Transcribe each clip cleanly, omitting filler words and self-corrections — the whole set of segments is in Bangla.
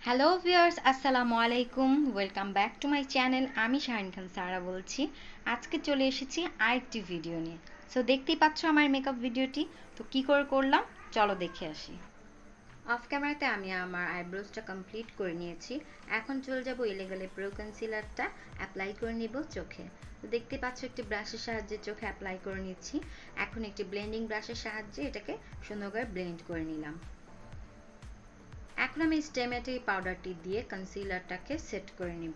হ্যালো ভিউয়ার্স, আসসালামু আলাইকুম। Welcome back to my channel. আমি শাহরিন খান সারা বলছি। আজকে চলে এসেছি আরেকটি ভিডিও নিয়ে। সো দেখতেই পাচ্ছ আমার মেকআপ ভিডিওটি। তো কি করে করলাম চলো দেখে আসি। অফ ক্যামেরাতে আমি আমার আইব্রোজটা কমপ্লিট করে নিয়েছি। এখন চলে যাব এলেগালে প্রো কনসিলারটা অ্যাপ্লাই করে নিব চোখে। তো দেখতে পাচ্ছ একটি ব্রাশের সাহায্যে চোখে অ্যাপ্লাই করে নিচ্ছি। এখন একটি ব্লেন্ডিং ব্রাশের সাহায্যে এটাকে সুন্দর করে ব্লেন্ড করে নিলাম। এখন আমি স্টেমেটে এই পাউডারটি দিয়ে কনসিলারটাকে সেট করে নিব।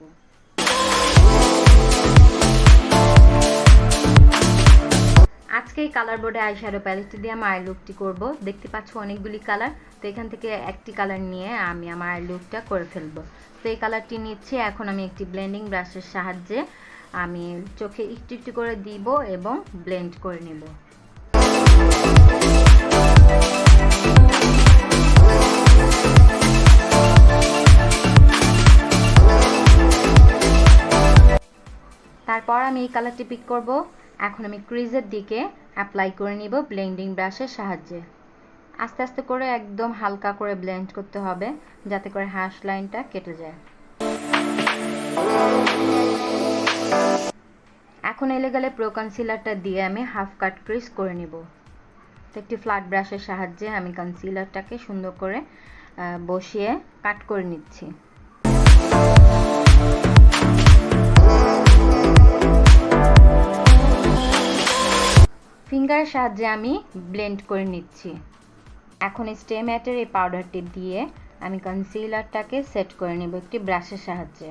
আজকে এই কালার বোর্ডে আইশ্যাডো প্যালেটটি দিয়ে আমার আই লুকটি করব। দেখতে পাচ্ছ অনেকগুলি কালার, তো এখান থেকে একটি কালার নিয়ে আমি আমার আই লুকটা করে ফেলবো। তো এই কালারটি নিচ্ছি। এখন আমি একটি ব্লেন্ডিং ব্রাশের সাহায্যে আমি চোখে একটু একটু করে দিব এবং ব্লেন্ড করে নেব। তারপর আমি এই কালারটি পিক করব। এখন আমি ক্রিজের দিকে অ্যাপ্লাই করে নিব ব্লেন্ডিং ব্রাশের সাহায্যে। আস্তে আস্তে করে একদম হালকা করে ব্লেন্ড করতে হবে যাতে করে হ্যাশ লাইনটা কেটে যায়। এখন এলেগালে প্রো কনসিলারটা দিয়ে আমি হাফ কাট ক্রিজ করে নিব। তো একটি ফ্ল্যাট ব্রাশের সাহায্যে আমি কনসিলারটাকে সুন্দর করে বসিয়ে কাট করে নিচ্ছি। ফিঙ্গারের সাহায্যে আমি ব্লেন্ড করে নিচ্ছি। এখন স্টে ম্যাটের এই পাউডারটি দিয়ে আমি কনসিলারটাকে সেট করে নেব একটি ব্রাশের সাহায্যে।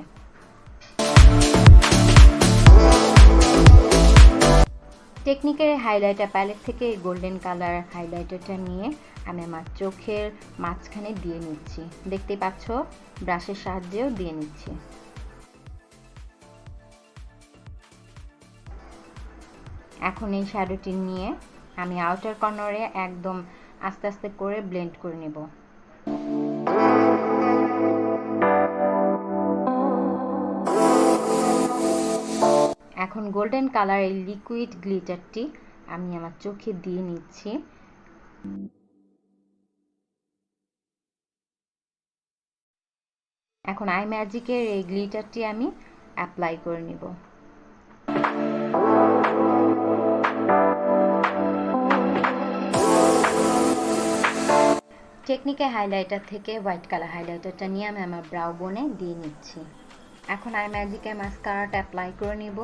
টেকনিকের হাইলাইটার প্যালেট থেকে গোল্ডেন কালার হাইলাইটারটা নিয়ে আমি আমার চোখের মাঝখানে দিয়ে নিচ্ছি। দেখতে পাচ্ছ ব্রাশের সাহায্যেও দিয়ে নিচ্ছি। এখন এই শ্যাডোটি নিয়ে আমি আউটার কর্নারে একদম আস্তে আস্তে করে ব্লেন্ড করে নেব। এখন গোল্ডেন কালার এই লিকুইড গ্লিটারটি আমি আমার চোখে দিয়ে নিচ্ছি। এখন আই ম্যাজিকের এই গ্লিটারটি আমি অ্যাপ্লাই করে নিব। টেকনিকে হাইলাইটার থেকে হোয়াইট কালার হাইলাইটারটা নিয়ে আমি আমার ব্রাউ বোনে দিয়ে নিচ্ছি। এখন আই ম্যাজিকের মাস্কারাটা অ্যাপ্লাই করে নিব।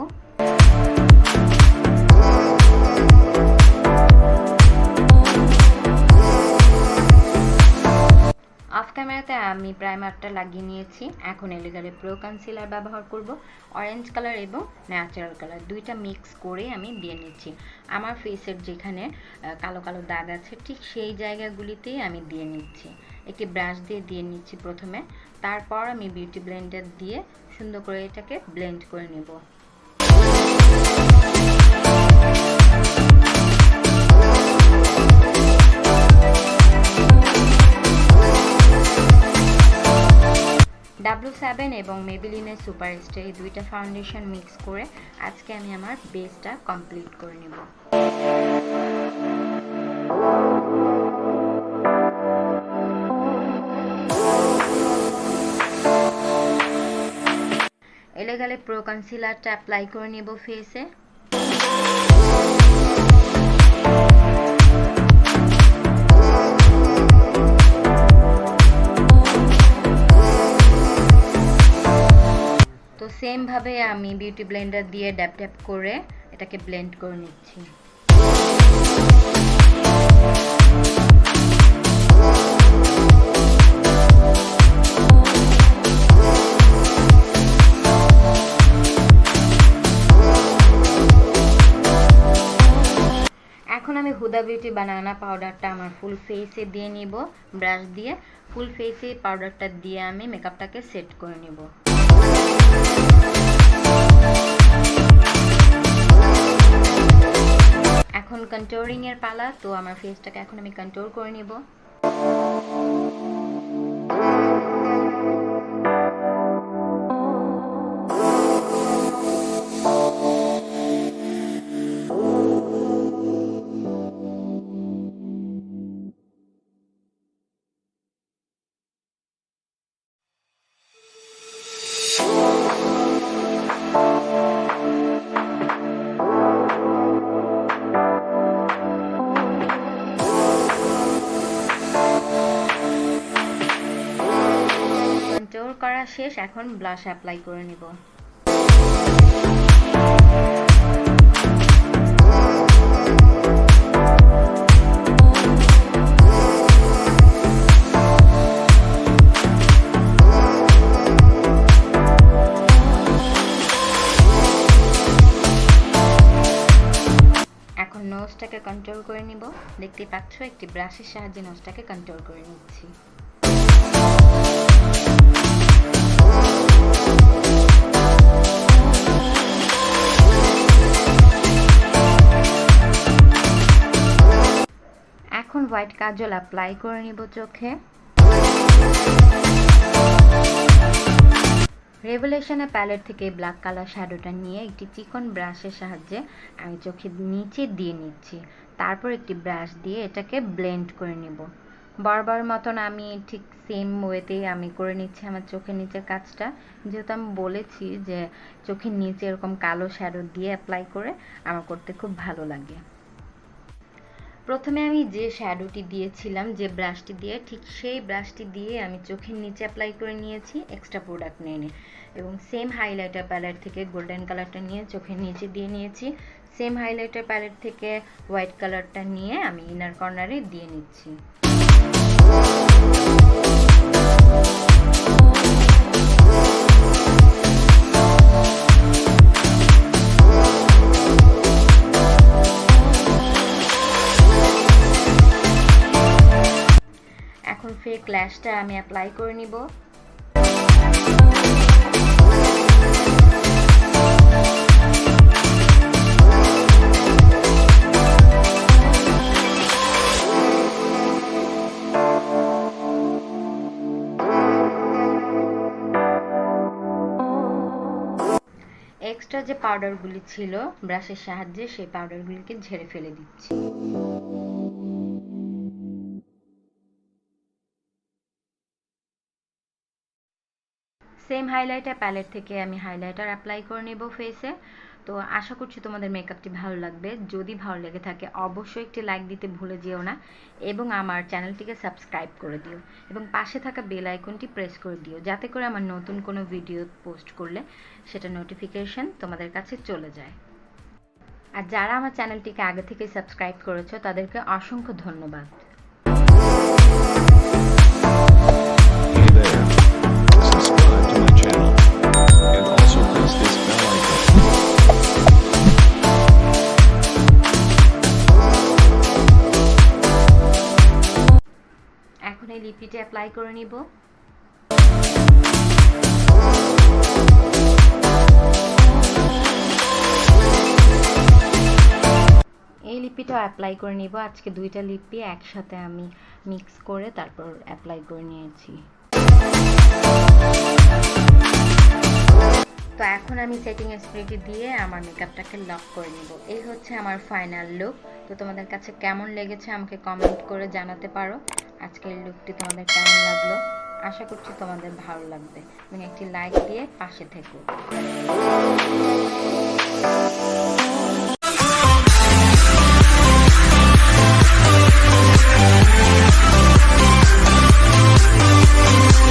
অফ ক্যামেরাতে আমি প্রাইমারটা লাগিয়ে নিয়েছি। এখন এলেগালে প্রো কনসিলার ব্যবহার করব। অরেঞ্জ কালার এবং ন্যাচারাল কালার দুইটা মিক্স করে আমি দিয়ে নিচ্ছি। আমার ফেসের যেখানে কালো কালো দাগ আছে ঠিক সেই জায়গাগুলিতেই আমি দিয়ে নিচ্ছি। একটি ব্রাশ দিয়ে দিয়ে নিচ্ছি প্রথমে, তারপর আমি বিউটি ব্লেন্ডার দিয়ে সুন্দর করে এটাকে ব্লেন্ড করে নেব। W7 এবং মেবিলিনের সুপারস্টার এই দুইটা ফাউন্ডেশন মিক্স করে আজকে আমি আমার বেসটা কমপ্লিট করে নেব। এলেগালে প্রো কনসিলারটা অ্যাপ্লাই করে নেব ফেসে। সেম ভাবে আমি বিউটি ব্লেন্ডার দিয়ে ড্যাপ ড্যাপ করে এটাকে ব্লেন্ড করে নিচ্ছি। এখন আমি হুদা বিউটি বানানা পাউডারটা আমার ফুল ফেসে দিয়ে নিব। ব্রাশ দিয়ে ফুল ফেসে পাউডারটা দিয়ে আমি মেকআপটাকে সেট করে নিব। এখন কন্ট্যুরিং এর পালা। তো আমার ফেসটাকে এখন আমি কন্ট্যুর করে নিব। কন্ট্যুর করা শেষ, এখন ব্লাশ অ্যাপ্লাই করে নিব। এখন নোজটাকে কন্ট্রোল করে নিব। দেখতেই পাচ্ছ একটি ব্রাশের সাহায্যে নোজটাকে কন্ট্রোল করে নিচ্ছি। এখন হোয়াইট কাজল অ্যাপ্লাই করে নিব চোখে। রেভলিউশনের প্যালেট থেকে ব্ল্যাক কালার শ্যাডোটা নিয়ে একটি চিকন ব্রাশের সাহায্যে আমি চোখের নিচে দিয়ে নিচ্ছি। তারপর একটি ব্রাশ দিয়ে এটাকে ব্লেন্ড করে নিব। বারবার মতন আমি ঠিক সেম ওয়েতেই আমি করে নিচ্ছি আমার চোখের নিচের কাজটা, যেহেতু আমি বলেছি যে চোখের নিচে এরকম কালো শ্যাডো দিয়ে অ্যাপ্লাই করে আমার করতে খুব ভালো লাগে। প্রথমে আমি যে শ্যাডোটি দিয়েছিলাম, যে ব্রাশটি দিয়ে, ঠিক সেই ব্রাশটি দিয়ে আমি চোখের নিচে অ্যাপ্লাই করে নিয়েছি এক্সট্রা প্রোডাক্ট নিয়ে এবং সেম হাইলাইটার প্যালেট থেকে গোল্ডেন কালারটা নিয়ে চোখের নিচে দিয়ে নিয়েছি। সেম হাইলাইটার প্যালেট থেকে হোয়াইট কালারটা নিয়ে আমি ইনার কর্নারে দিয়ে নিচ্ছি। এখন ফেক ল্যাশটা আমি অ্যাপ্লাই করে নিব। এক্সট্রা যে পাউডারগুলি ছিল ব্রাশের সাহায্যে সেই পাউডারগুলিকে ঝেড়ে ফেলে দিচ্ছি। সেম হাইলাইটার প্যালেট থেকে আমি হাইলাইটার অ্যাপ্লাই করে নেব ফেসে। তো আশা করছি তোমাদের মেকআপটি ভালো লাগবে। যদি ভালো লেগে থাকে অবশ্যই একটি লাইক দিতে ভুলে যেও না এবং আমার চ্যানেলটিকে সাবস্ক্রাইব করে দিও এবং পাশে থাকা বেল আইকনটি প্রেস করে দিও, যাতে করে আমার নতুন কোনো ভিডিও পোস্ট করলে সেটা নোটিফিকেশন তোমাদের কাছে চলে যায়। আর যারা আমার চ্যানেলটিকে আগে থেকে সাবস্ক্রাইব করেছো তাদেরকে অসংখ্য ধন্যবাদ। এখন এই লিপস্টিকটা অ্যাপ্লাই করে নিব। এই লিপিটা অ্যাপ্লাই করে নিব। আজকে দুইটা লিপি একসাথে আমি মিক্স করে তারপর অ্যাপ্লাই করে নিয়েছি। তো এখন আমি সেটিং স্প্রেটি দিয়ে আমার মেকআপটাকে লক করে নিব। এই হচ্ছে আমার ফাইনাল লুক। তো তোমাদের কাছে কেমন লেগেছে আমাকে কমেন্ট করে জানাতে পারো। আজকের লুকটি তোমাদের কেমন লাগলো? আশা করছি তোমাদের ভালো লাগবে এবং একটি লাইক দিয়ে পাশে থেকো।